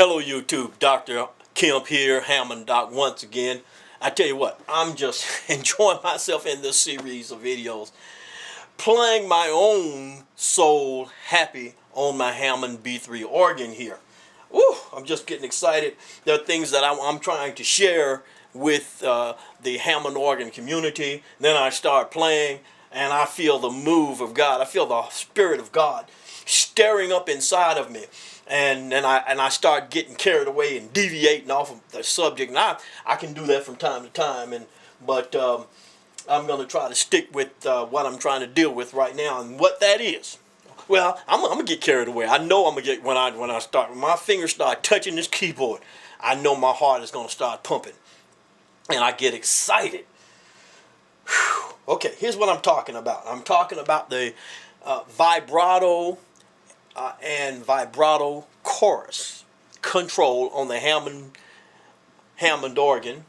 Hello YouTube, Dr. Kemp here, Hammond Doc once again. I tell you what, I'm just enjoying myself in this series of videos, playing my own soul happy on my Hammond B3 organ here. Woo, I'm just getting excited. There are things that I'm trying to share with the Hammond organ community. Then I start playing and I feel the move of God. I feel the Spirit of God stirring up inside of me. And I start getting carried away and deviating off of the subject. And I can do that from time to time. But I'm going to try to stick with what I'm trying to deal with right now and what that is. Well, I'm gonna get carried away. I know I'm gonna get when my fingers start touching this keyboard. I know my heart is gonna start pumping, and I get excited. Whew. Okay, here's what I'm talking about. I'm talking about the vibrato and vibrato chorus control on the Hammond organ,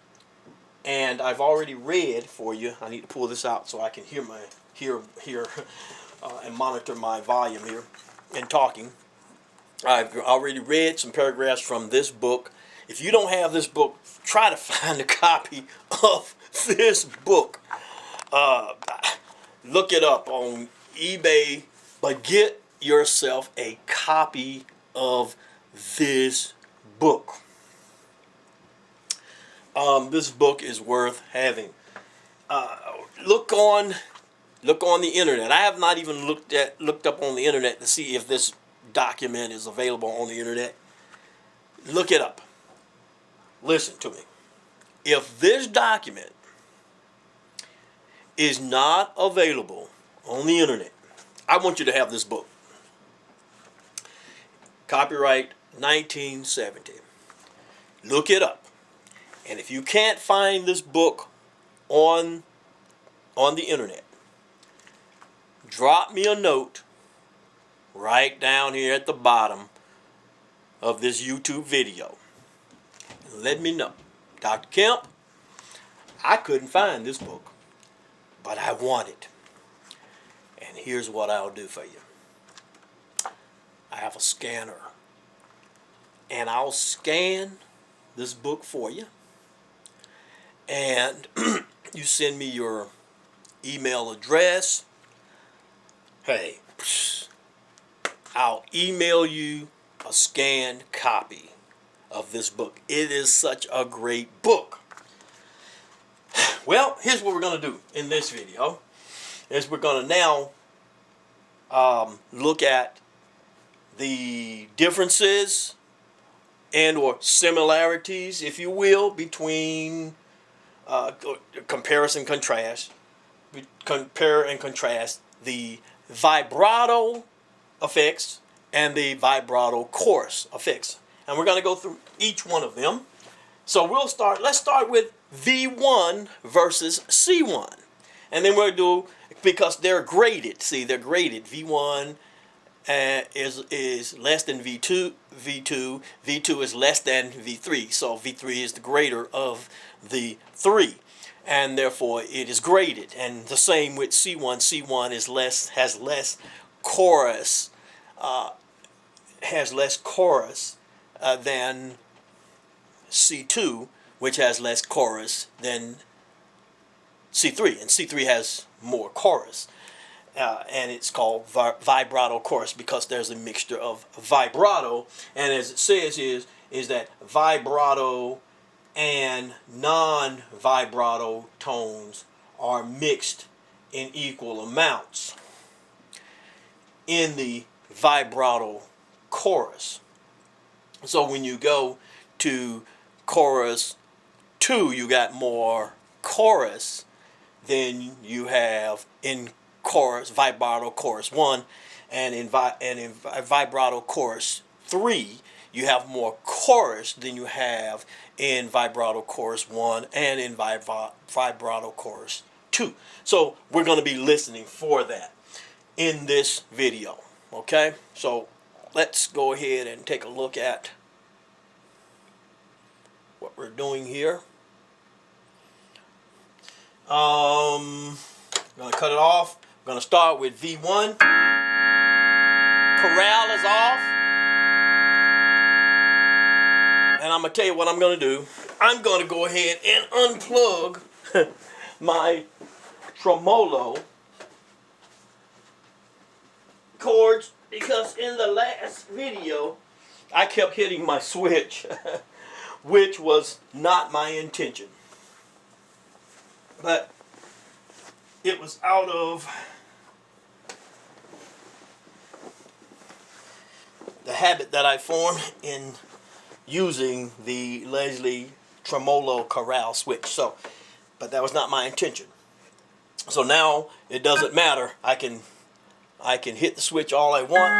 and I've already read for you. I need to pull this out so I can hear and monitor my volume here and talking. I've already read some paragraphs from this book. If you don't have this book, try to find a copy of this book. Look it up on eBay, but get yourself a copy of this book. This book is worth having. Look on the internet. I have not even looked up on the internet to see if this document is available on the internet. Look it up. Listen to me. If this document is not available on the internet, I want you to have this book. Copyright 1970. Look it up. And if you can't find this book on the internet, drop me a note right down here at the bottom of this YouTube video. Let me know. Dr. Kemp, I couldn't find this book, but I want it. And here's what I'll do for you. I have a scanner, and I'll scan this book for you. And you send me your email address. Hey, I'll email you a scanned copy of this book. It is such a great book. Well, here's what we're going to do in this video. Is we're going to now look at the differences and or similarities, if you will, between compare and contrast the vibrato effects and the vibrato chorus effects. And we're going to go through each one of them. So let's start with V1 versus C1. And then we'll do, because they're graded, see, they're graded. V1 is less than V2, V2 is less than V3. So V3 is the greater of the 3. And therefore it is graded. And the same with C1. C1 has less chorus than C2, which has less chorus than C3, and C3 has more chorus, and it's called vibrato chorus because there's a mixture of vibrato, and as it says is that vibrato and non-vibrato tones are mixed in equal amounts in the vibrato chorus. So when you go to chorus 2, you got more chorus than you have in chorus vibrato chorus 1, and in vibrato chorus 3 you have more chorus than you have in vibrato chorus 1 and in vibrato chorus 2. So we're going to be listening for that in this video. Okay, so let's go ahead and take a look at what we're doing here. I'm going to cut it off. I'm going to start with V1. Corral is off. and I'm going to tell you what I'm going to do. I'm going to go ahead and unplug my tremolo cords, because in the last video I kept hitting my switch which was not my intention, but it was out of the habit that I formed in using the Leslie tremolo corral switch. So, but that was not my intention. So now it doesn't matter. I can hit the switch all I want.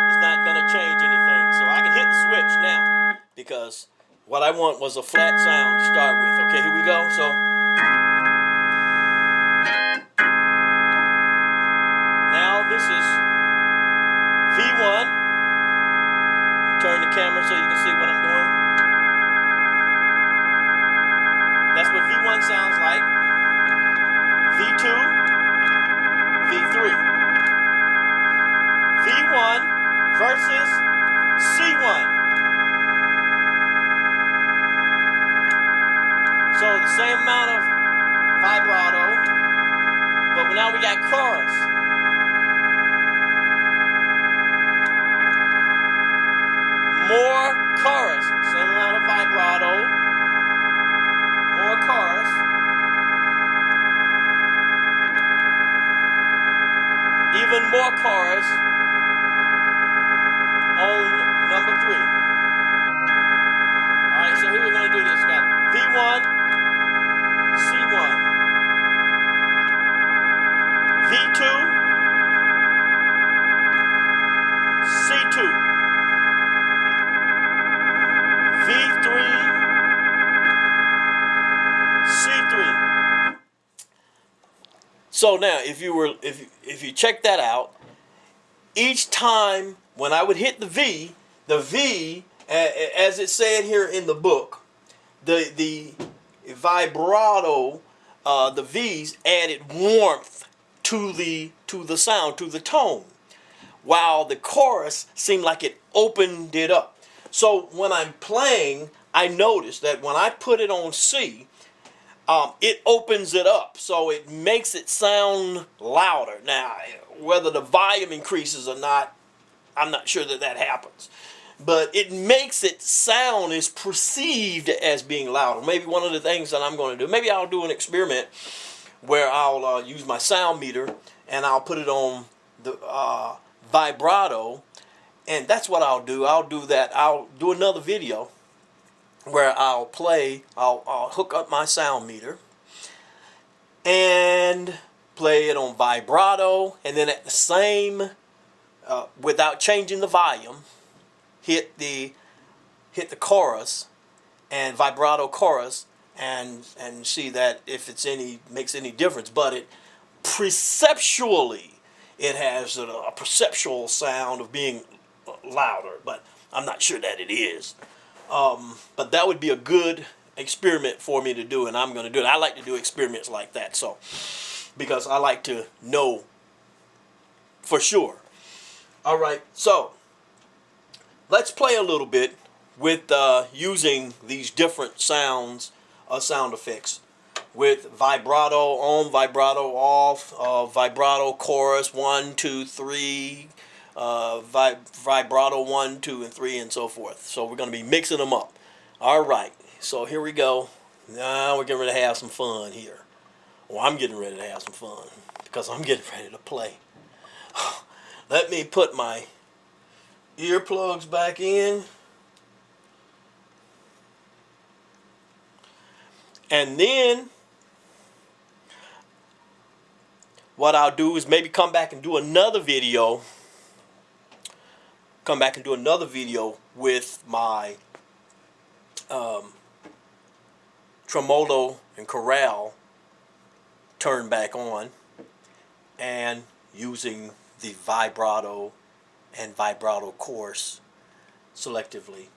It's not going to change anything. So I can hit the switch now, because what I want was a flat sound to start with. Okay, here we go. So now this is V1. Turn the camera so you can see what I'm doing. That's what V1 sounds like. V2, V3. V1 versus C1. So the same amount of vibrato, but now we got chorus. More chorus. Same amount of vibrato. More chorus. Even more chorus on number 3. Alright, so here we're going to do this. We got V1, C1, V2, C2, V3, C3. So now, if you check that out, each time when I would hit the V, as it said here in the book, the vibrato, the V's added warmth to the sound, to the tone, while the chorus seemed like it opened it up. So when I'm playing, I notice that when I put it on C, it opens it up, so it makes it sound louder. Now, whether the volume increases or not, I'm not sure that happens. But it makes it sound, is perceived as being louder. Maybe one of the things that I'm going to do, maybe I'll do an experiment where I'll use my sound meter and I'll put it on the vibrato, and that's what I'll do. I'll do that. I'll do another video where I'll hook up my sound meter and play it on vibrato, and then at the same, without changing the volume, hit the chorus and vibrato chorus, and see that if it's makes any difference. But it perceptually, it has a perceptual sound of being louder, but I'm not sure that it is. But that would be a good experiment for me to do, and I'm going to do it. I like to do experiments like that, so, because I like to know for sure. All right, so let's play a little bit with using these different sound effects, with vibrato on, vibrato off, vibrato chorus 1, 2, 3. Vibrato 1, 2, and 3, and so forth. So we're going to be mixing them up. All right, so here we go. Now we're getting ready to have some fun here. Well, I'm getting ready to have some fun because I'm getting ready to play. Let me put my earplugs back in, and then what I'll do is maybe come back and do another video. With my tremolo and corral turned back on, and using the vibrato and vibrato chorus selectively,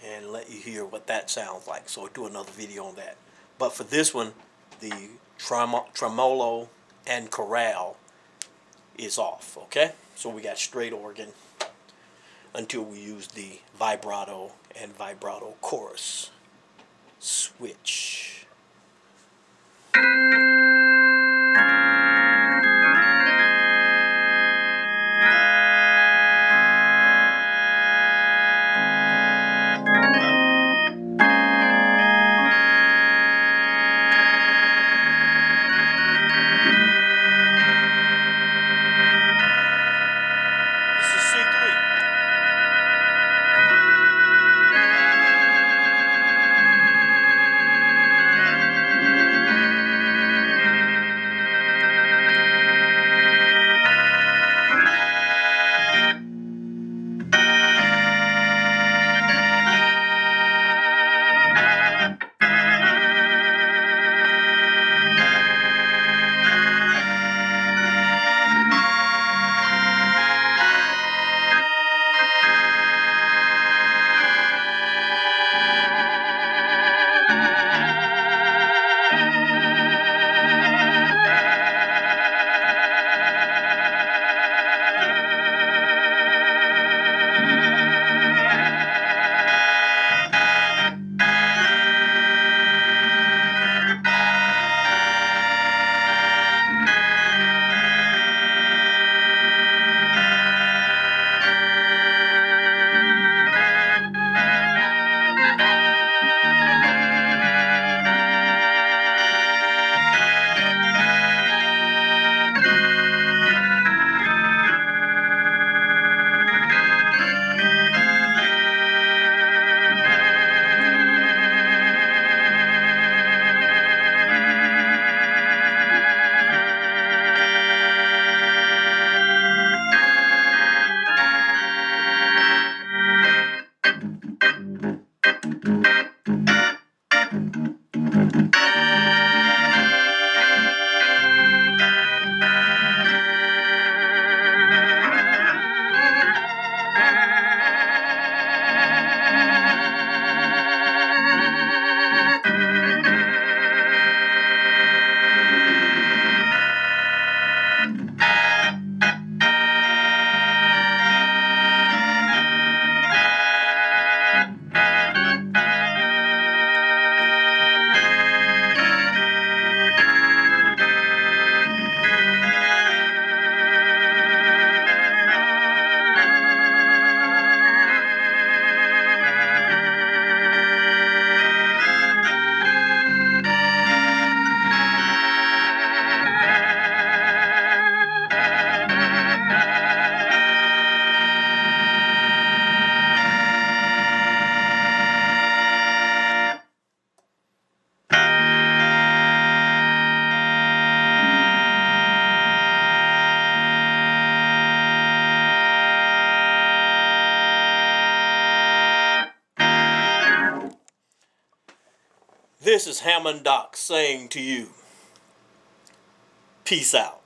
and let you hear what that sounds like. So I'll do another video on that. But for this one, the tremolo and corral is off, okay? So we got straight organ until we use the vibrato and vibrato chorus switch. This is C3. This is Hammond Doc saying to you, peace out.